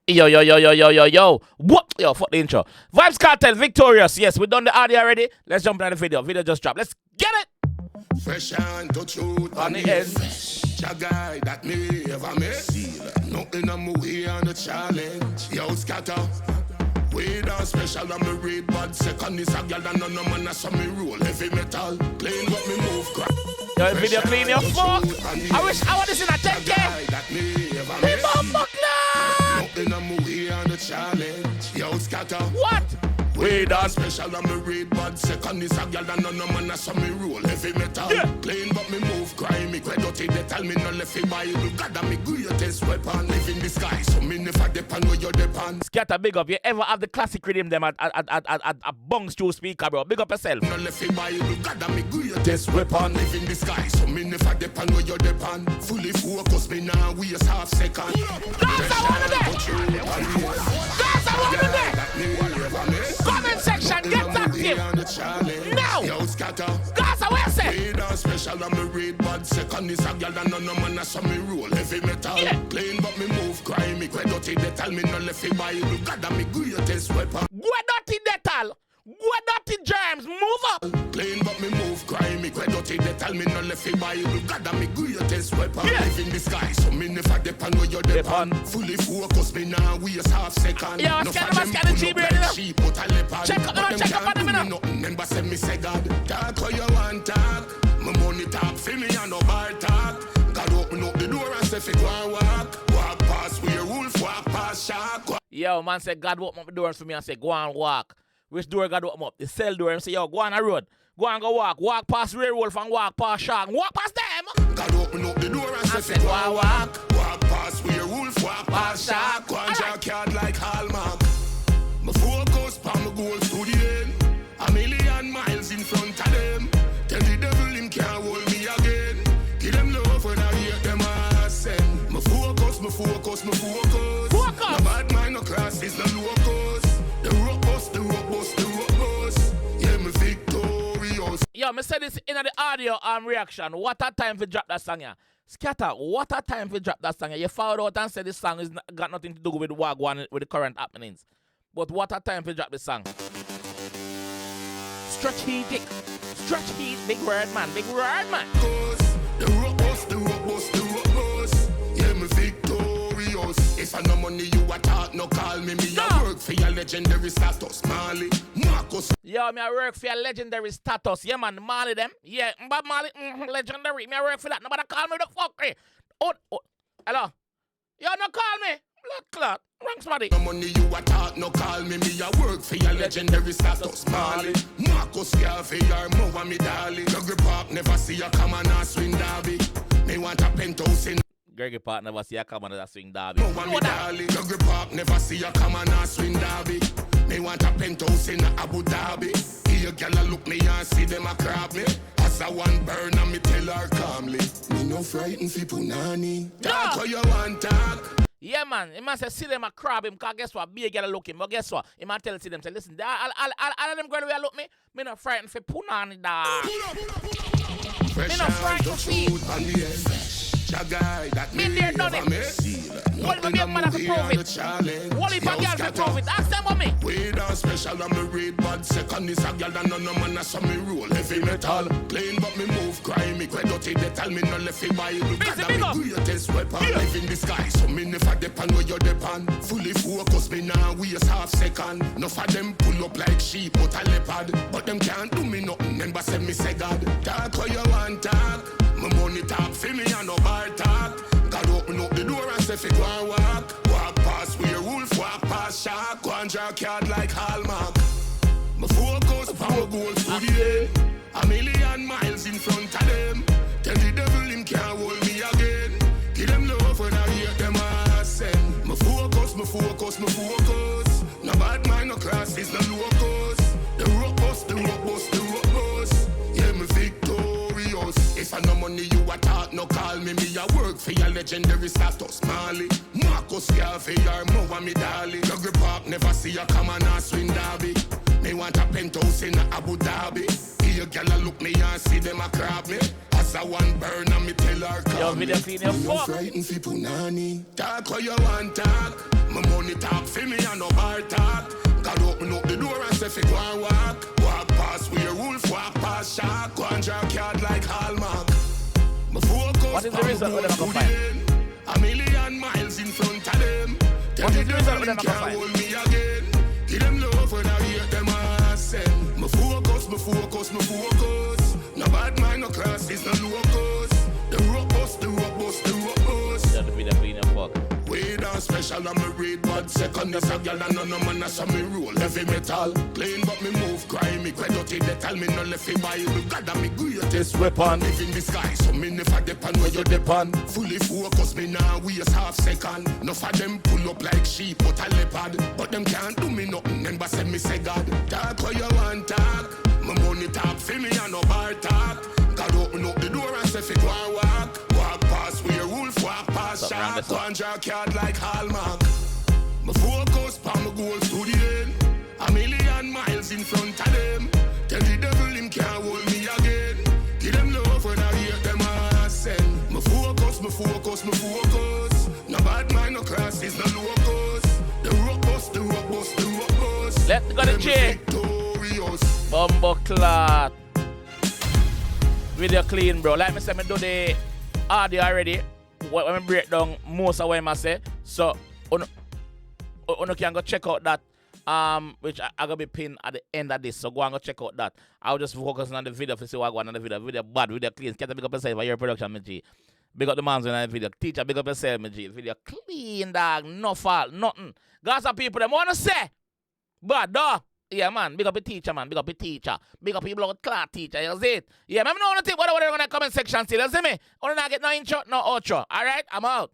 Yo. What? Yo, fuck the intro. Vybz Kartel, Victorious. Yes, we done the audio already. Let's jump into the video. Video just dropped. Let's get it. Fresh and to truth on the end. A guy that me ever met. Nothing on my way on the challenge. Yo, scatter. We done special and me read bad. Second is a girl and none of man a some me roll heavy metal. Playing what me move crap. Yo, video clean your fuck. I wish I want this in a 10K. Hey, motherfucker. Nothing on my way on the challenge. Yo, scatter. What? We done special and me read bad. Second is a girl and none of man a some me roll heavy metal. Yeah. Playing but me move crime. Me quite dirty. They tell me no left it by you. God and me greatest weapon. Live in the sky. So me never depend where you depend. Scatter, big up. You ever have the classic rhythm them at bungs through speaker, bro? Big up yourself. No left it by you. God and me greatest weapon. Live in the sky. So me never depend where you depend. Fully focus me now. We just half second. Guys, I want to comment section, get active. Now. Guys, I want to say. Special and me read bad. Second is a girl and none of man a some me roll heavy metal. Yeah. Playing but me move crime. Me quite dirty. They tell me no left it by you. God and me greatest weapon. Go dirty detal. Go dirty germs. Move up. Playing but me move crime. Me quite dirty. They tell me no left it by you. God and me greatest weapon. Yeah. Live in the sky. So me never depend where you depend. Fully focus me now. We just half second. Yeah, no scan for the them sheep pull up ready like now. sheep out a leopard. Check up the But man, them check up can't on do them me now. nothing. Then but send me say God. Talk how you want talk. My money talk for me and no bar talk. God open up the door and say fi go and walk. Walk past where wolf, walk past shark. Yo, man said God open up the doors for me and say go and walk. Which door God open up? The cell door. Him say yo, go on the road. Go and go walk. Walk past werewolf and walk past shark. Walk past them. God open up the door and say fi go and walk. Walk past where wolf, walk past shark. Go and draw card like Hallmark. My focus pa my goals to the end. A million miles in front of them. Tell the devil him can't hold me again. Give them love when I hear them I send. My focus. Focus. No bad mind, no crosses, no locos. The robust. Yeah, me victorious. Yo, me say this in the audio reaction. What a time for drop that song, yeah. Scatter, what a time for drop that song, yeah. You found out and said this song is got nothing to do with Wagwan, with the current happenings. But what a time for drop this song. Strategic, big word, man. The robust. Yeah, me victorious. If I no money you a talk, no call me. Me a work for your legendary status, Marley, Marcus. Yo, me a work for your legendary status. Yeah, man, Marley them. Yeah, but Marley, legendary. Me a work for that. Nobody call me the fuck. Oh, hello. Yo, no call me. Blood clot. Wrong somebody. No money you a talk, no call me. Me a work for your legendary status, Marley, Marcus 𝐑𝐄𝐓 more me darling. Gregory Park never see you come and swing derby. Me want a penthouse in. Gregory Park never see you come and swing derby. More me darling. Gregory Park never see you come and swing derby. Me want a penthouse in Abu Dhabi. Here girl look me and see them a crab me. As I one burn and me tell her calmly. Me no frightened fi punani. Talk how you want talk. Yeah, man. He must say, see them a crab him, because guess what? Be a girl look him. But guess what? He must tell see them, say, listen, all of them girls who look me not frightened for punani, da. Me not frightened for feet. Me there done it. What if I be a man for prove it? What if a girl for prove it? Ask them on me. We done special and me read bad. Second is a girl and none of man a some me roll heavy metal. Playing but me move crime. Me quite dirty. They tell me no left it by you. God and me greatest weapon. Live in the sky. So me never depend where you depend. Fully focus me now. We just half second. Enough of them pull up like sheep out a leopard. But them can't do me nothing. Then but send me say God. Talk how you want talk. My money talk for me and no bar talk. God open up the door and say fi go and walk. Walk past werewolf, walk past shark. Go and draw card like Hallmark. My focus upon my goals to the end. A million miles in front of them. Tell the devil him can't hold me again. Give them love when I hear them I send. My focus. No bad mind, no crosses, no locos. The robust. Yeah, me victorious. If I no money you a talk, no call me. Me a work for your legendary status, Marley, Marcus 𝐑𝐄𝐓 more me darling. Gregory Park never see you come and swing derby. Me want a penthouse in Abu Dhabi. Here girl look me and see them a crab me. As I one burn and me tell her come. Yo, video clean your fuck. Frightened fi punani. Talk how you want talk. My money talk. for me and no bar talk. God open up the door and say fi go and walk. Walk past where wolf, walk past shark. Go and draw card like Hallmark. My focus what is the result with them I can find? a million miles in front of them. Tell What me is the the result with devil them I can can't find? hold me again. Give them love when I hear them I send. My focus, my focus, my focus. No bad mind, no classes, no locus. The rope bust, the rope bust, the rope bust. That be the clean fuck. Way down special, I'm a read bad second. This a girl and none of man, that's how me roll. Heavy metal, clean but me move grimy. Quite dirty, they tell me no left in Bible. God, I'm me greatest weapon. Live in the sky, so me never depend where you depend. Fully focus, me now waste half second. Enough of them pull up like sheep but a leopard. But them can't do me nothing, then but say me say God. Talk what you want talk. My money talk for me and no bar talk. God open up the door and say fi go and walk. Walk past where wolf, walk past shark. Go and draw card like Hallmark. My focus pa my goals to the end. A million miles in front of them. Tell the devil him can't hold me again. Give them love when I hear them I send. My focus, my focus, my focus. No bad mind, no classes, no locus. The rock bust, the rock bust, the rock bust. Let's go to J. Bumbo clot. Video clean, bro. Like me say, me do the audio already. When I break down most of what I say. So, you can go check out that. Which I gonna be pinned at the end of this. So go and go check out that. I'll just focus on the video to see what I go on the video. Video bad, video clean. Can't big up yourself for your production, me G. Big up the man's in the video. Teacher, big up yourself, me G. Video clean, dog. No fault, nothing. Got some people them wanna say. But dog. Yeah, man, big up a teacher, man. Big up a teacher. Big up your blood clot teacher, you see it? Yeah, man, I don't think what they're going to comment section still, you see me? Only not get no intro, no outro. Alright, I'm out.